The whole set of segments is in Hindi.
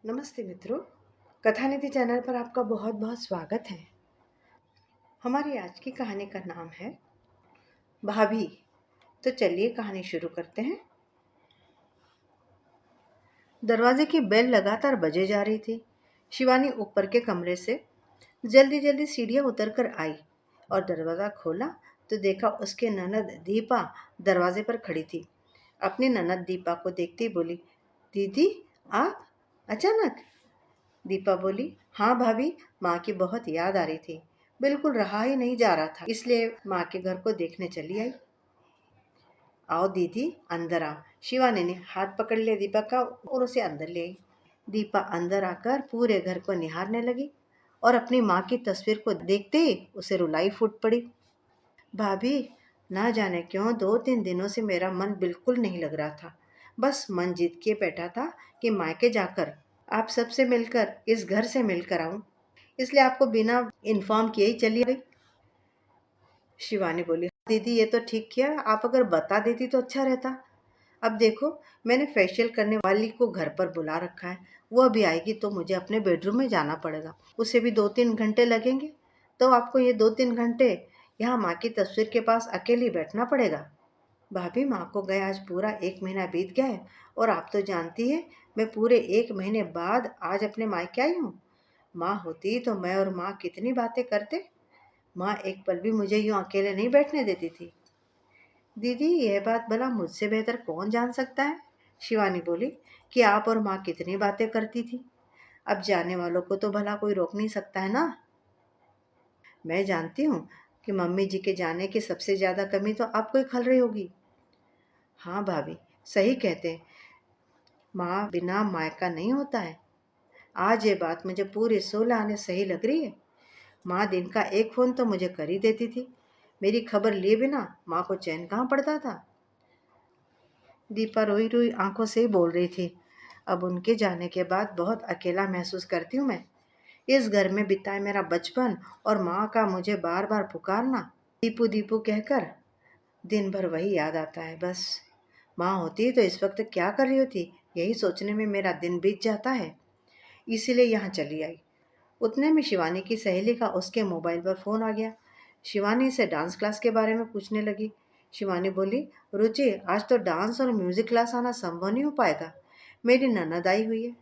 नमस्ते मित्रों। कथानिधि चैनल पर आपका बहुत बहुत स्वागत है। हमारी आज की कहानी का नाम है भाभी। तो चलिए कहानी शुरू करते हैं। दरवाजे की बेल लगातार बजे जा रही थी। शिवानी ऊपर के कमरे से जल्दी जल्दी सीढ़ियां उतर कर आई और दरवाज़ा खोला तो देखा उसके ननद दीपा दरवाजे पर खड़ी थी। अपनी ननद दीपा को देखते ही बोली, दीदी आप अचानक? दीपा बोली, हाँ भाभी, माँ की बहुत याद आ रही थी। बिल्कुल रहा ही नहीं जा रहा था, इसलिए माँ के घर को देखने चली आई। आओ दीदी, अंदर आओ। शिवानी ने हाथ पकड़ लिया दीपा का और उसे अंदर ले आई। दीपा अंदर आकर पूरे घर को निहारने लगी और अपनी माँ की तस्वीर को देखते ही उसे रुलाई फूट पड़ी। भाभी, ना जाने क्यों 2-3 दिनों से मेरा मन बिल्कुल नहीं लग रहा था। बस मन जीत के बैठा था कि मायके जाकर आप सबसे मिलकर इस घर से मिलकर आऊं, इसलिए आपको बिना इन्फॉर्म किए ही चली गई। शिवानी बोली, दीदी ये तो ठीक किया, आप अगर बता देती तो अच्छा रहता। अब देखो, मैंने फेशियल करने वाली को घर पर बुला रखा है। वो अभी आएगी तो मुझे अपने बेडरूम में जाना पड़ेगा। उसे भी 2-3 घंटे लगेंगे। तो आपको ये 2-3 घंटे यहाँ माँ की तस्वीर के पास अकेली बैठना पड़ेगा। भाभी, माँ को गए आज पूरा 1 महीना बीत गया है और आप तो जानती है मैं पूरे 1 महीने बाद आज अपने मायके आई हूँ। माँ होती तो मैं और माँ कितनी बातें करते। माँ एक पल भी मुझे यूं अकेले नहीं बैठने देती थी। दीदी यह बात भला मुझसे बेहतर कौन जान सकता है? शिवानी बोली कि आप और माँ कितनी बातें करती थी। अब जाने वालों को तो भला कोई रोक नहीं सकता है ना। मैं जानती हूँ कि मम्मी जी के जाने की सबसे ज्यादा कमी तो आपको ही खल रही होगी। हाँ भाभी, सही कहते हैं, माँ बिना मायका नहीं होता है। आज ये बात मुझे पूरे 16 आने सही लग रही है। माँ दिन का एक फोन तो मुझे कर ही देती थी। मेरी खबर लिए बिना माँ को चैन कहाँ पड़ता था। दीपा रोई रोई आंखों से बोल रही थी, अब उनके जाने के बाद बहुत अकेला महसूस करती हूँ मैं। इस घर में बिताए मेरा बचपन और माँ का मुझे बार बार पुकारना, दीपू दीपू कहकर, दिन भर वही याद आता है बस। माँ होती तो इस वक्त क्या कर रही होती, यही सोचने में मेरा दिन बीत जाता है। इसीलिए यहाँ चली आई। उतने में शिवानी की सहेली का उसके मोबाइल पर फ़ोन आ गया। शिवानी से डांस क्लास के बारे में पूछने लगी। शिवानी बोली, रुचि आज तो डांस और म्यूज़िक क्लास आना संभव नहीं हो पाएगा। मेरी ननद आई हुई है।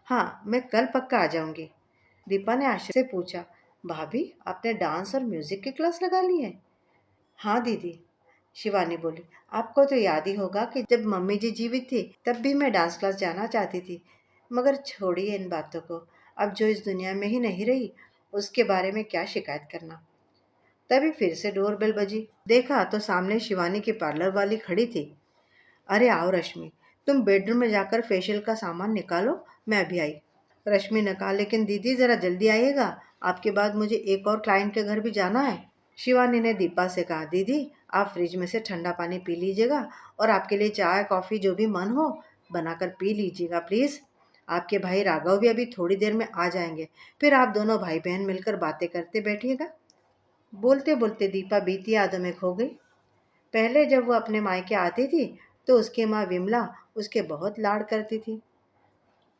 हाँ, मैं कल पक्का आ जाऊंगी। दीपा ने आश्चर्य से पूछा, भाभी आपने डांस और म्यूज़िक की क्लास लगा ली है? हाँ दीदी, शिवानी बोली, आपको तो याद ही होगा कि जब मम्मी जी जीवित थी तब भी मैं डांस क्लास जाना चाहती थी, मगर छोड़िए इन बातों को। अब जो इस दुनिया में ही नहीं रही उसके बारे में क्या शिकायत करना। तभी फिर से डोरबेल बजी। देखा तो सामने शिवानी की पार्लर वाली खड़ी थी। अरे आओ रश्मि, तुम बेडरूम में जाकर फेशियल का सामान निकालो, मैं अभी आई। रश्मि ने कहा, लेकिन दीदी जरा जल्दी आइएगा, आपके बाद मुझे एक और क्लाइंट के घर भी जाना है। शिवानी ने दीपा से कहा, दीदी आप फ्रिज में से ठंडा पानी पी लीजिएगा और आपके लिए चाय कॉफ़ी जो भी मन हो बनाकर पी लीजिएगा प्लीज़। आपके भाई राघव भी अभी थोड़ी देर में आ जाएंगे, फिर आप दोनों भाई बहन मिलकर बातें करते बैठिएगा। बोलते बोलते दीपा बीती यादों में खो गई। पहले जब वो अपने मायके आती थी तो उसकी माँ विमला उसके बहुत लाड करती थी।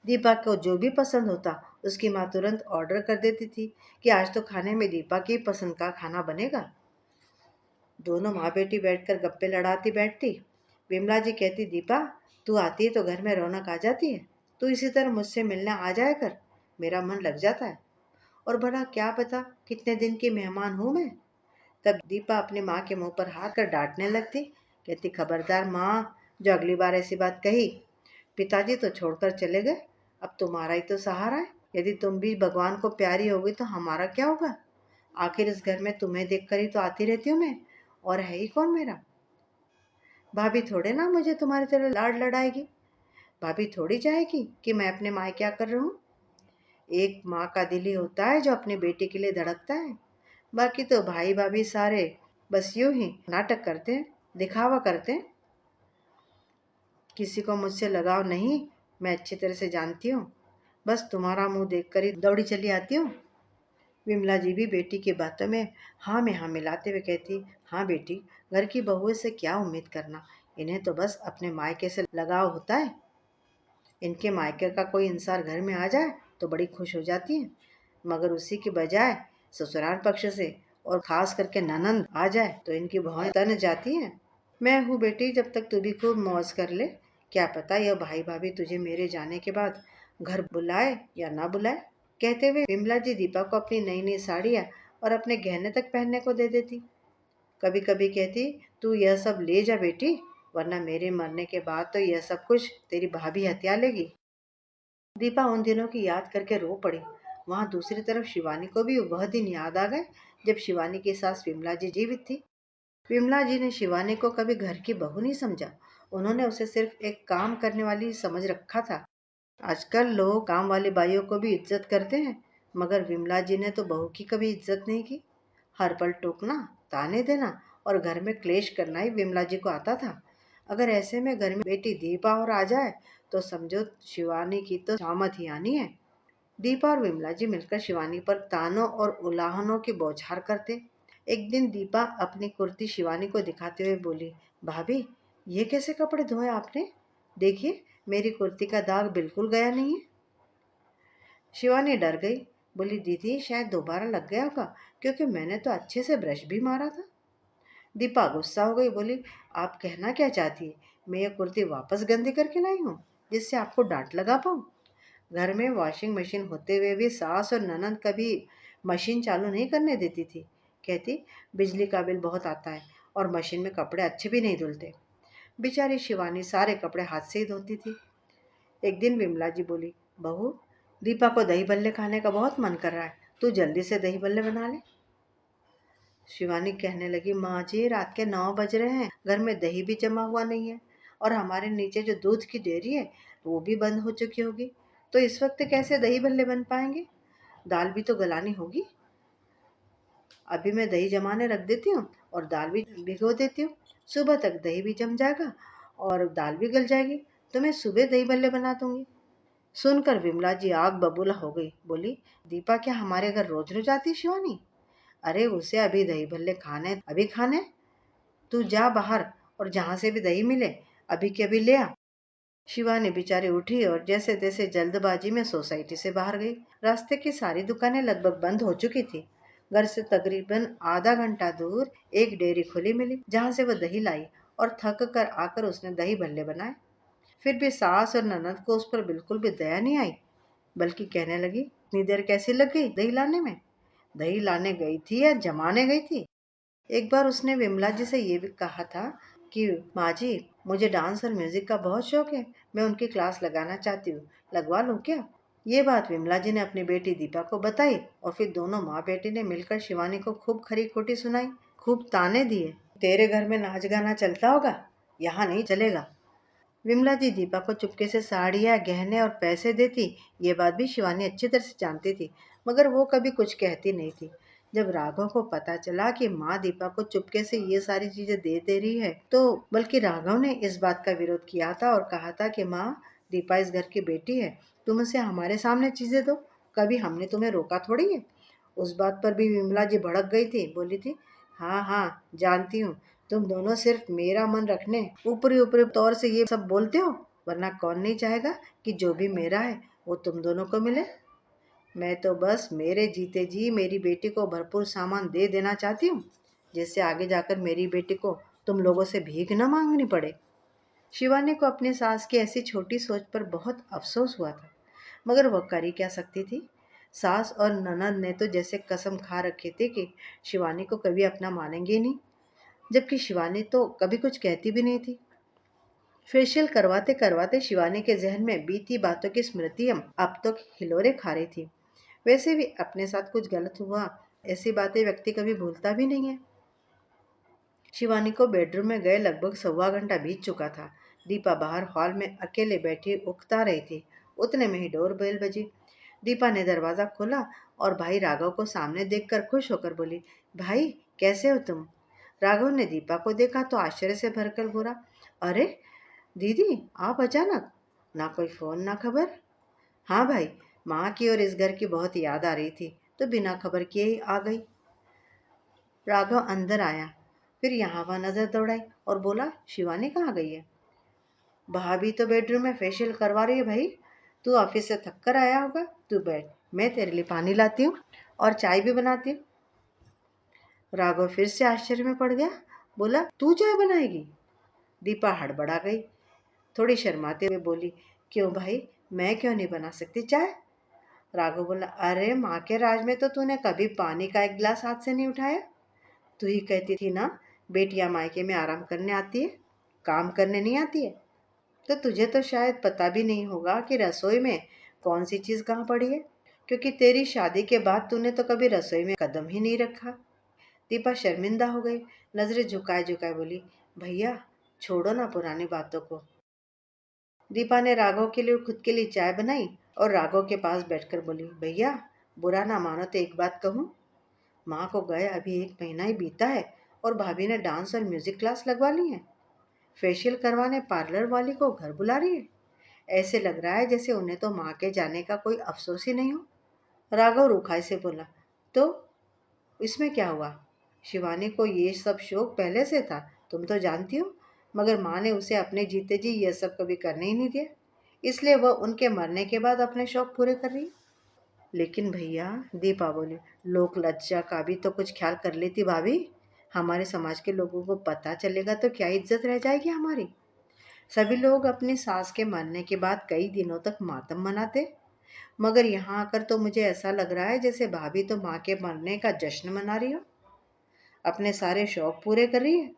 दीपा को जो भी पसंद होता उसकी माँ तुरंत ऑर्डर कर देती थी कि आज तो खाने में दीपा की पसंद का खाना बनेगा। दोनों माँ बेटी बैठकर गप्पे लड़ाती बैठती। विमला जी कहती, दीपा तू आती है तो घर में रौनक आ जाती है, तू इसी तरह मुझसे मिलने आ जाया कर, मेरा मन लग जाता है। और भला क्या पता कितने दिन की मेहमान हूँ मैं। तब दीपा अपनी माँ के मुंह पर हाथ कर डांटने लगती। कहती, खबरदार माँ, जो अगली बार ऐसी बात कही। पिताजी तो छोड़कर चले गए, अब तुम्हारा ही तो सहारा है। यदि तुम भी भगवान को प्यारी होगी तो हमारा क्या होगा। आखिर इस घर में तुम्हें देखकर ही तो आती रहती हूँ मैं, और है ही कौन मेरा। भाभी थोड़े ना मुझे तुम्हारी तरह लाड लड़ाएगी। भाभी थोड़ी चाहेगी कि मैं अपने मायके क्या कर रहा हूँ। एक माँ का दिल ही होता है जो अपनी बेटी के लिए धड़कता है। बाकी तो भाई भाभी सारे बस यूं ही नाटक करते हैं, दिखावा करते हैं। किसी को मुझसे लगाव नहीं, मैं अच्छी तरह से जानती हूँ। बस तुम्हारा मुंह देखकर ही दौड़ी चली आती हूँ। विमला जी भी बेटी की बातों में हाँ में हाँ मिलाते हुए कहती, हाँ बेटी, घर की बहुओं से क्या उम्मीद करना, इन्हें तो बस अपने मायके से लगाव होता है। इनके मायके का कोई इंसान घर में आ जाए तो बड़ी खुश हो जाती है, मगर उसी के बजाय ससुराल पक्ष से और खास करके ननंद आ जाए तो इनकी भौहें तन जाती हैं। मैं हूँ बेटी, जब तक तू भी खूब मौज कर ले। क्या पता यह भाई भाभी तुझे मेरे जाने के बाद घर बुलाए या ना बुलाए। कहते हुए विमला जी दीपा को अपनी नई नई साड़ियाँ और अपने गहने तक पहनने को दे देती। कभी कभी कहती, तू यह सब ले जा बेटी, वरना मेरे मरने के बाद तो यह सब कुछ तेरी भाभी हत्या लेगी। दीपा उन दिनों की याद करके रो पड़ी। वहां दूसरी तरफ शिवानी को भी वह दिन याद आ गए जब शिवानी की सास विमला जी जीवित थी। विमला जी ने शिवानी को कभी घर की बहू नहीं समझा। उन्होंने उसे सिर्फ एक काम करने वाली समझ रखा था। आजकल लोग काम वाली बाइयों को भी इज्जत करते हैं, मगर विमला जी ने तो बहू की कभी इज्जत नहीं की। हर पल टोकना, ताने देना और घर में क्लेश करना ही विमला जी को आता था। अगर ऐसे में घर में बेटी दीपा और आ जाए तो समझो शिवानी की तो शामत ही आनी है। दीपा और विमला जी मिलकर शिवानी पर तानों और उलाहनों की बौछार करते। एक दिन दीपा अपनी कुर्ती शिवानी को दिखाते हुए बोली, भाभी ये कैसे कपड़े धोए आपने? देखिए मेरी कुर्ती का दाग बिल्कुल गया नहीं है। शिवानी डर गई, बोली दीदी शायद दोबारा लग गया होगा, क्योंकि मैंने तो अच्छे से ब्रश भी मारा था। दीपा गुस्सा हो गई, बोली आप कहना क्या चाहती है? मैं ये कुर्ती वापस गंदी करके लाई हूँ जिससे आपको डांट लगा पाऊँ? घर में वॉशिंग मशीन होते हुए भी सास और ननद कभी मशीन चालू नहीं करने देती थी। कहती बिजली का बिल बहुत आता है और मशीन में कपड़े अच्छे भी नहीं धुलते। बेचारी शिवानी सारे कपड़े हाथ से ही धोती थी। एक दिन विमला जी बोली, बहू दीपा को दही बल्ले खाने का बहुत मन कर रहा है, तू जल्दी से दही बल्ले बना ले। शिवानी कहने लगी, माँ जी रात के 9 बज रहे हैं, घर में दही भी जमा हुआ नहीं है और हमारे नीचे जो दूध की डेयरी है वो भी बंद हो चुकी होगी, तो इस वक्त कैसे दही बल्ले बन पाएंगे? दाल भी तो गलानी होगी। अभी मैं दही जमाने रख देती हूँ और दाल भी भिगो देती हूँ। सुबह तक दही भी जम जाएगा और दाल भी गल जाएगी, तो मैं सुबह दही बल्ले बना दूंगी। सुनकर विमला जी आग बबूला हो गई, बोली दीपा क्या हमारे घर रोज रोज आती है शिवानी? अरे उसे अभी दही भल्ले खाने अभी खाने। तू जा बाहर और जहां से भी दही मिले अभी के अभी ले आ। शिवानी बेचारी उठी और जैसे तैसे जल्दबाजी में सोसाइटी से बाहर गई। रास्ते की सारी दुकानें लगभग बंद हो चुकी थी। घर से तकरीबन आधा घंटा दूर एक डेयरी खुली मिली जहां से वह दही लाई और थक कर आकर उसने दही भल्ले बनाए। फिर भी सास और ननद को उस पर बिल्कुल भी दया नहीं आई, बल्कि कहने लगी इतनी देर कैसी लग गई दही लाने में? दही लाने गई थी या जमाने गई थी? एक बार उसने विमला जी से ये भी कहा था कि माँ जी मुझे डांस और म्यूजिक का बहुत शौक है, मैं उनकी क्लास लगाना चाहती हूँ, लगवा लूँ क्या? ये बात विमला जी ने अपनी बेटी दीपा को बताई और फिर दोनों माँ बेटी ने मिलकर शिवानी को खूब खरी खोटी सुनाई, खूब ताने दिए। तेरे घर में नाच गाना चलता होगा, यहाँ नहीं चलेगा। विमला जी दीपा को चुपके से साड़ियाँ, गहने और पैसे देती। ये बात भी शिवानी अच्छी तरह से जानती थी, मगर वो कभी कुछ कहती नहीं थी। जब राघव को पता चला कि माँ दीपा को चुपके से ये सारी चीजें दे रही है, तो बल्कि राघव ने इस बात का विरोध किया था और कहा था कि माँ दीपा इस घर की बेटी है, तुम उसे हमारे सामने चीजें दो, कभी हमने तुम्हें रोका थोड़ी है। उस बात पर भी विमला जी भड़क गई थी, बोली थी, हाँ हाँ जानती हूँ, तुम दोनों सिर्फ मेरा मन रखने ऊपरी ऊपरी तौर से ये सब बोलते हो, वरना कौन नहीं चाहेगा कि जो भी मेरा है वो तुम दोनों को मिले। मैं तो बस मेरे जीते जी मेरी बेटी को भरपूर सामान दे देना चाहती हूँ, जिससे आगे जाकर मेरी बेटी को तुम लोगों से भीख न मांगनी पड़े। शिवानी को अपनी सास की ऐसी छोटी सोच पर बहुत अफसोस हुआ था, मगर वह कर ही क्या सकती थी। सास और ननद ने तो जैसे कसम खा रखी थी कि शिवानी को कभी अपना मानेंगे ही नहीं, जबकि शिवानी तो कभी कुछ कहती भी नहीं थी। फेशियल करवाते करवाते शिवानी के जहन में बीती बातों की स्मृतियां अब तक हिलोरे खा रही थी। वैसे भी अपने साथ कुछ गलत हुआ, ऐसी बातें व्यक्ति कभी भूलता भी नहीं है। शिवानी को बेडरूम में गए लगभग 1.25 घंटा बीत चुका था। दीपा बाहर हॉल में अकेले बैठी उकता रही थी। उतने में ही डोर बेल बजी। दीपा ने दरवाजा खोला और भाई राघव को सामने देखकर खुश होकर बोली, भाई कैसे हो तुम? राघव ने दीपा को देखा तो आश्चर्य से भरकर बोला, अरे दीदी आप अचानक, ना कोई फोन ना खबर। हाँ भाई, माँ की और इस घर की बहुत याद आ रही थी तो बिना खबर किए ही आ गई। राघव अंदर आया, फिर यहाँ वहाँ नजर दौड़ाई और बोला, शिवानी कहाँ गई है? भाभी तो बेडरूम में फेशियल करवा रही है भाई। तू ऑफिस से थक कर आया होगा, तू बैठ, मैं तेरे लिए पानी लाती हूँ और चाय भी बनाती हूँ। राघव फिर से आश्चर्य में पड़ गया। बोला, तू चाय बनाएगी? दीपा हड़बड़ा गई, थोड़ी शर्माते हुए बोली, क्यों भाई, मैं क्यों नहीं बना सकती चाय? राघव बोला, अरे माँ के राज में तो तूने कभी पानी का एक गिलास हाथ से नहीं उठाया। तू ही कहती थी ना, बेटियां मायके में आराम करने आती है, काम करने नहीं आती है। तो तुझे तो शायद पता भी नहीं होगा कि रसोई में कौन सी चीज़ कहाँ पड़ी है, क्योंकि तेरी शादी के बाद तूने तो कभी रसोई में कदम ही नहीं रखा। दीपा शर्मिंदा हो गई, नजरें झुकाए झुकाए बोली, भैया छोड़ो ना पुरानी बातों को। दीपा ने राघव के लिए खुद के लिए चाय बनाई और राघव के पास बैठकर बोली, भैया बुरा ना मानो तो एक बात कहूँ, माँ को गए अभी 1 महीना ही बीता है और भाभी ने डांस और म्यूजिक क्लास लगवा ली है। फेशियल करवाने पार्लर वाली को घर बुला रही है। ऐसे लग रहा है जैसे उन्हें तो माँ के जाने का कोई अफसोस ही नहीं हो। राघव रूखाई से बोला, तो इसमें क्या हुआ? शिवानी को ये सब शौक पहले से था, तुम तो जानती हो, मगर माँ ने उसे अपने जीते जी ये सब कभी करने ही नहीं दिया, इसलिए वह उनके मरने के बाद अपने शौक पूरे कर रही। लेकिन भैया, दीपा बोली, लोक लज्जा का भी तो कुछ ख्याल कर लेती भाभी। हमारे समाज के लोगों को पता चलेगा तो क्या इज्जत रह जाएगी हमारी। सभी लोग अपनी सास के मरने के बाद कई दिनों तक मातम मनाते, मगर यहाँ आकर तो मुझे ऐसा लग रहा है जैसे भाभी तो माँ के मरने का जश्न मना रही हो, अपने सारे शौक पूरे कर रही है।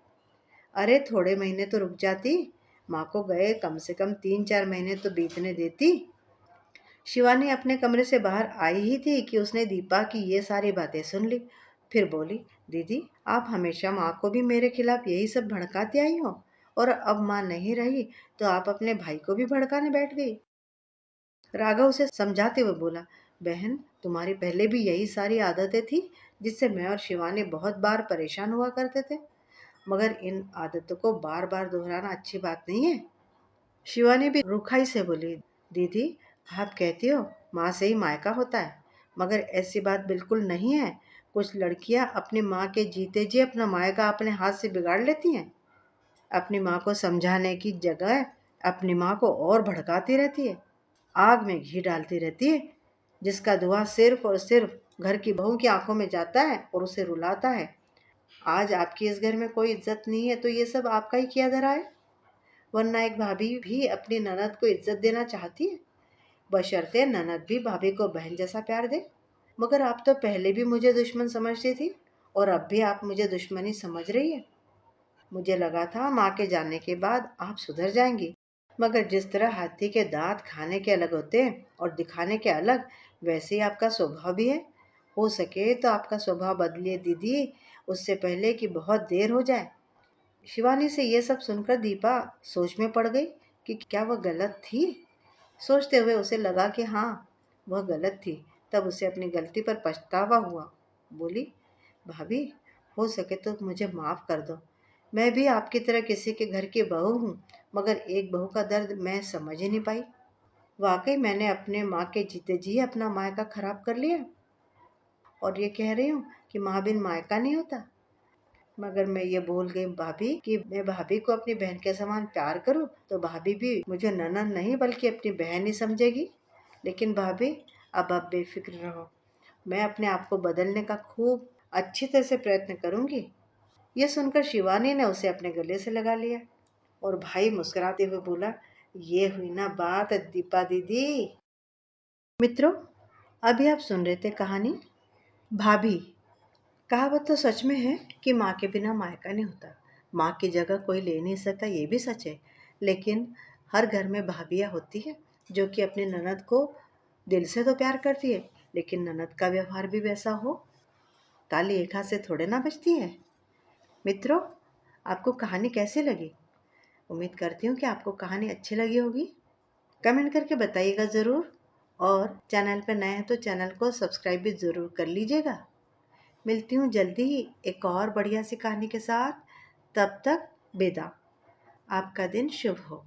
अरे थोड़े महीने तो रुक जाती, माँ को गए कम से कम 3-4 महीने तो बीतने देती। शिवानी अपने कमरे से बाहर आई ही थी कि उसने दीपा की ये सारी बातें सुन ली। फिर बोली, दीदी आप हमेशा माँ को भी मेरे खिलाफ यही सब भड़काती आई हो, और अब माँ नहीं रही तो आप अपने भाई को भी भड़काने बैठ गई। राघव उसे समझाते हुए बोला, बहन तुम्हारी पहले भी यही सारी आदतें थी जिससे मैं और शिवानी बहुत बार परेशान हुआ करते थे, मगर इन आदतों को बार बार दोहराना अच्छी बात नहीं है। शिवानी भी रुखाई से बोली, दीदी आप कहती हो माँ से ही मायका होता है, मगर ऐसी बात बिल्कुल नहीं है। कुछ लड़कियां अपनी माँ के जीते जी अपना मायका अपने हाथ से बिगाड़ लेती हैं। अपनी माँ को समझाने की जगह अपनी माँ को और भड़काती रहती है, आग में घी डालती रहती है, जिसका धुआं सिर्फ और सिर्फ घर की बहू की आंखों में जाता है और उसे रुलाता है। आज आपकी इस घर में कोई इज्जत नहीं है तो ये सब आपका ही किया धरा है, वरना एक भाभी भी अपनी ननद को इज्जत देना चाहती है, बशर्ते ननद भी भाभी को बहन जैसा प्यार दे। मगर आप तो पहले भी मुझे दुश्मन समझती थी और अब भी आप मुझे दुश्मनी समझ रही है। मुझे लगा था माँ के जाने के बाद आप सुधर जाएंगी, मगर जिस तरह हाथी के दांत खाने के अलग होते हैं और दिखाने के अलग, वैसे ही आपका स्वभाव भी है। हो सके तो आपका स्वभाव बदलिए दीदी, उससे पहले कि बहुत देर हो जाए। शिवानी से ये सब सुनकर दीपा सोच में पड़ गई कि क्या वह गलत थी। सोचते हुए उसे लगा कि हाँ, वह गलत थी। तब उसे अपनी गलती पर पछतावा हुआ। बोली, भाभी हो सके तो मुझे माफ़ कर दो। मैं भी आपकी तरह किसी के घर की बहू हूँ, मगर एक बहू का दर्द मैं समझ ही नहीं पाई। वाकई मैंने अपने माँ के जीते जी अपना मायका खराब कर लिया और ये कह रही हूँ कि माँ बिन मायका नहीं होता। मगर मैं ये भूल गई भाभी कि मैं भाभी को अपनी बहन के समान प्यार करूं तो भाभी भी मुझे ननद नहीं बल्कि अपनी बहन ही समझेगी। लेकिन भाभी अब आप बेफिक्र रहो, मैं अपने आप को बदलने का खूब अच्छी तरह से प्रयत्न करूंगी। यह सुनकर शिवानी ने उसे अपने गले से लगा लिया और भाई मुस्कुराते हुए बोला, ये हुई ना बात दीपा दीदी। मित्रों, अभी आप सुन रहे थे कहानी भाभी। कहावत तो सच में है कि माँ के बिना मायका नहीं होता। माँ की जगह कोई ले नहीं सकता, ये भी सच है। लेकिन हर घर में भाभियाँ होती है जो कि अपनी ननद को दिल से तो प्यार करती है, लेकिन ननद का व्यवहार भी वैसा हो। ताली एक हाथ से थोड़े ना बजती है। मित्रों, आपको कहानी कैसी लगी? उम्मीद करती हूँ कि आपको कहानी अच्छी लगी होगी। कमेंट करके बताइएगा ज़रूर, और चैनल पर नए हैं तो चैनल को सब्सक्राइब भी ज़रूर कर लीजिएगा। मिलती हूँ जल्दी ही एक और बढ़िया सी कहानी के साथ। तब तक विदा। आपका दिन शुभ हो।